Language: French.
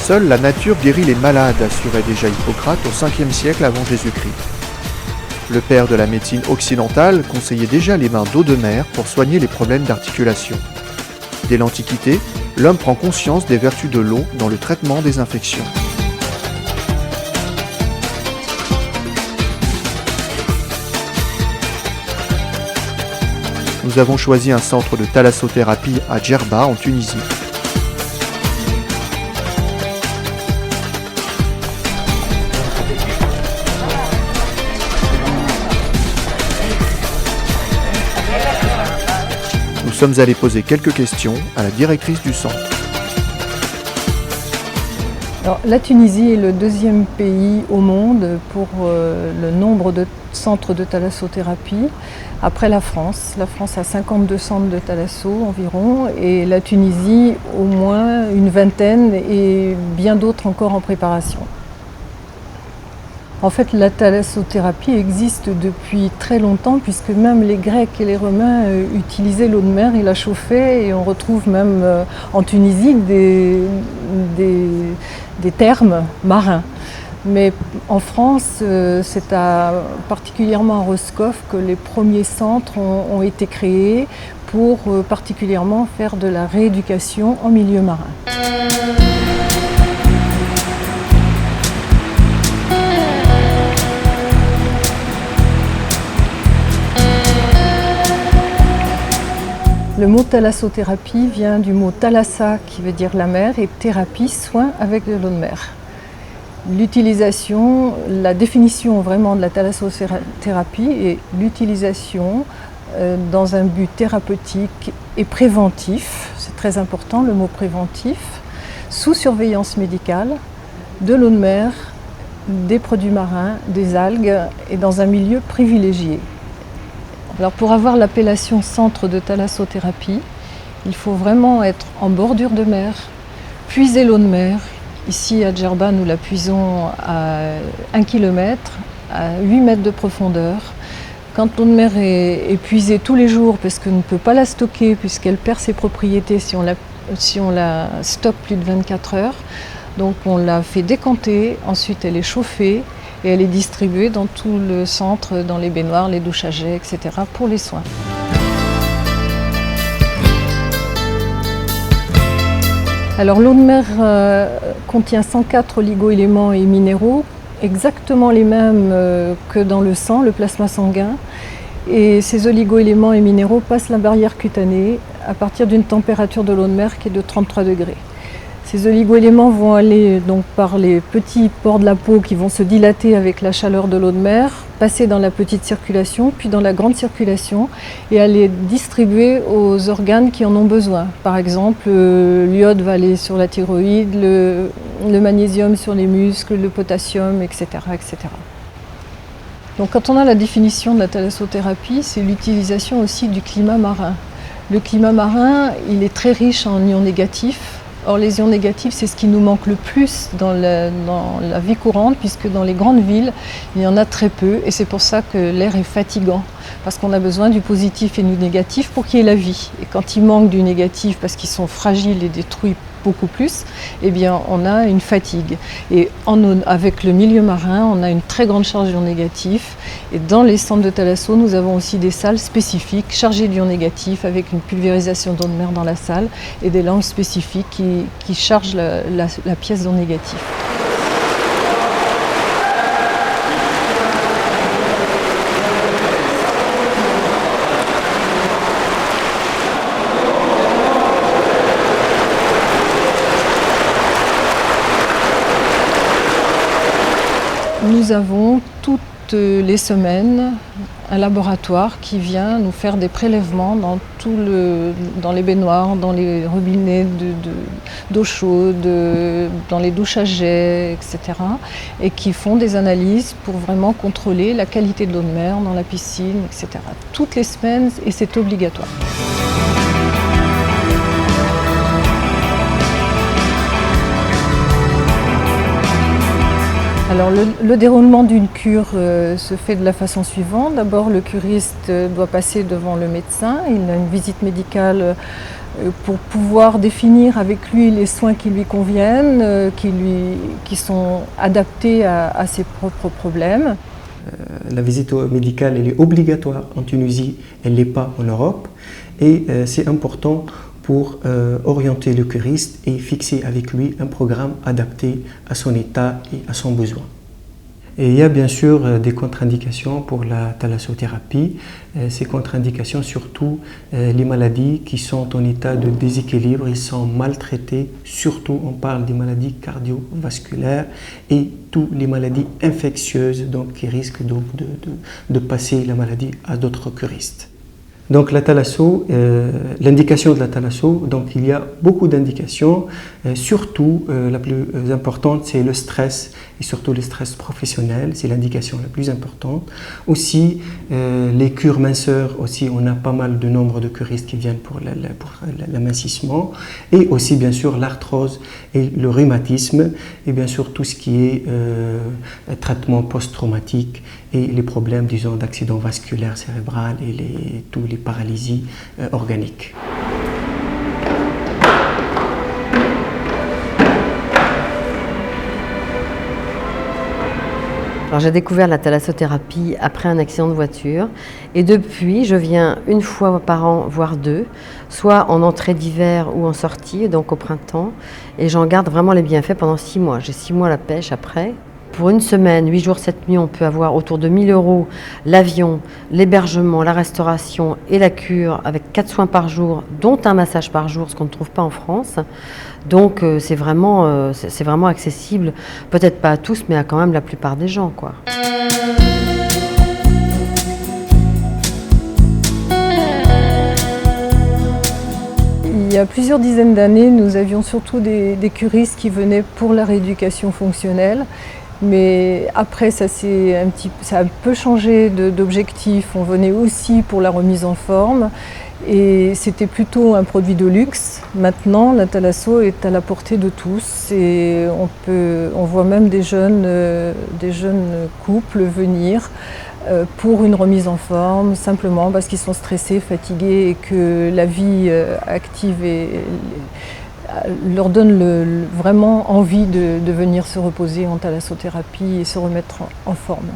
Seule la nature guérit les malades, assurait déjà Hippocrate au 5e siècle avant Jésus-Christ. Le père de la médecine occidentale conseillait déjà les bains d'eau de mer pour soigner les problèmes d'articulation. Dès l'Antiquité, l'homme prend conscience des vertus de l'eau dans le traitement des infections. Nous avons choisi un centre de thalassothérapie à Djerba en Tunisie. Nous sommes allés poser quelques questions à la directrice du centre. Alors, la Tunisie est le 2e pays au monde pour le nombre de centres de thalassothérapie, après la France. La France a 52 centres de thalasso environ, et la Tunisie au moins une vingtaine, et bien d'autres encore en préparation. En fait, la thalassothérapie existe depuis très longtemps, puisque même les Grecs et les Romains utilisaient l'eau de mer, ils la chauffaient, et on retrouve même en Tunisie des thermes marins. Mais en France, c'est particulièrement à Roscoff que les premiers centres ont été créés pour particulièrement faire de la rééducation en milieu marin. Le mot thalassothérapie vient du mot thalassa qui veut dire la mer et thérapie, soin avec de l'eau de mer. L'utilisation, la définition vraiment de la thalassothérapie est l'utilisation dans un but thérapeutique et préventif, c'est très important le mot préventif, sous surveillance médicale, de l'eau de mer, des produits marins, des algues et dans un milieu privilégié. Alors pour avoir l'appellation centre de thalassothérapie, il faut vraiment être en bordure de mer, puiser l'eau de mer. Ici à Djerba, nous la puisons à 1 km, à 8 mètres de profondeur. Quand l'eau de mer est puisée tous les jours, parce qu'on ne peut pas la stocker puisqu'elle perd ses propriétés si on la stocke plus de 24 heures, donc on la fait décanter, ensuite elle est chauffée, et elle est distribuée dans tout le centre, dans les baignoires, les douches à jet, etc. pour les soins. Alors l'eau de mer contient 104 oligo-éléments et minéraux, exactement les mêmes que dans le sang, le plasma sanguin. Et ces oligo-éléments et minéraux passent la barrière cutanée à partir d'une température de l'eau de mer qui est de 33 degrés. Ces oligo-éléments vont aller donc par les petits pores de la peau qui vont se dilater avec la chaleur de l'eau de mer, passer dans la petite circulation, puis dans la grande circulation, et aller distribuer aux organes qui en ont besoin. Par exemple, l'iode va aller sur la thyroïde, le magnésium sur les muscles, le potassium, etc., etc. Donc quand on a la définition de la thalassothérapie, c'est l'utilisation aussi du climat marin. Le climat marin, il est très riche en ions négatifs. Or, les ions négatifs, c'est ce qui nous manque le plus dans la vie courante, puisque dans les grandes villes, il y en a très peu, et c'est pour ça que l'air est fatigant, parce qu'on a besoin du positif et du négatif pour qu'il y ait la vie. Et quand il manque du négatif, parce qu'ils sont fragiles et détruits beaucoup plus, eh bien, on a une fatigue. Et avec le milieu marin, on a une très grande charge d'ions négatifs. Et dans les centres de thalasso, nous avons aussi des salles spécifiques chargées d'ions négatifs, avec une pulvérisation d'eau de mer dans la salle et des lampes spécifiques qui chargent la pièce d'ions négatifs. Nous avons toutes les semaines un laboratoire qui vient nous faire des prélèvements dans les baignoires, dans les robinets d'eau chaude, dans les douches à jet, etc. et qui font des analyses pour vraiment contrôler la qualité de l'eau de mer dans la piscine, etc. Toutes les semaines, et c'est obligatoire. Alors le déroulement d'une cure se fait de la façon suivante. D'abord, le curiste doit passer devant le médecin. Il a une visite médicale pour pouvoir définir avec lui les soins qui lui conviennent, qui sont adaptés à ses propres problèmes. La visite médicale elle est obligatoire en Tunisie, elle ne l'est pas en Europe et c'est important pour orienter le curiste et fixer avec lui un programme adapté à son état et à son besoin. Et il y a bien sûr des contre-indications pour la thalassothérapie. Ces contre-indications, surtout les maladies qui sont en état de déséquilibre, ils sont maltraités. Surtout, on parle des maladies cardiovasculaires et toutes les maladies infectieuses donc, qui risquent donc de passer la maladie à d'autres curistes. Donc la thalasso, l'indication de la thalasso, donc il y a beaucoup d'indications, surtout la plus importante c'est le stress et surtout le stress professionnel, c'est l'indication la plus importante. Aussi les cures minceurs, aussi on a pas mal de nombre de curistes qui viennent pour l'amincissement et aussi bien sûr l'arthrose et le rhumatisme et bien sûr tout ce qui est traitement post-traumatique et les problèmes disons d'accident vasculaire cérébral et tous les paralysies organiques. Alors j'ai découvert la thalassothérapie après un accident de voiture et depuis je viens une fois par an, voire deux, soit en entrée d'hiver ou en sortie, donc au printemps, et j'en garde vraiment les bienfaits pendant 6 mois. J'ai 6 mois à la pêche après. Pour une semaine, 8 jours, 7 nuits, on peut avoir autour de 1 000 € l'avion, l'hébergement, la restauration et la cure avec 4 soins par jour, dont un massage par jour, ce qu'on ne trouve pas en France. Donc c'est vraiment accessible, peut-être pas à tous, mais à quand même la plupart des gens, quoi. Il y a plusieurs dizaines d'années, nous avions surtout des curistes qui venaient pour la rééducation fonctionnelle. Mais après, ça a un peu changé d'objectif. On venait aussi pour la remise en forme et c'était plutôt un produit de luxe. Maintenant, la thalasso est à la portée de tous et on voit même des jeunes couples venir pour une remise en forme, simplement parce qu'ils sont stressés, fatigués et que la vie active leur donne vraiment envie de venir se reposer en thalassothérapie et se remettre en forme.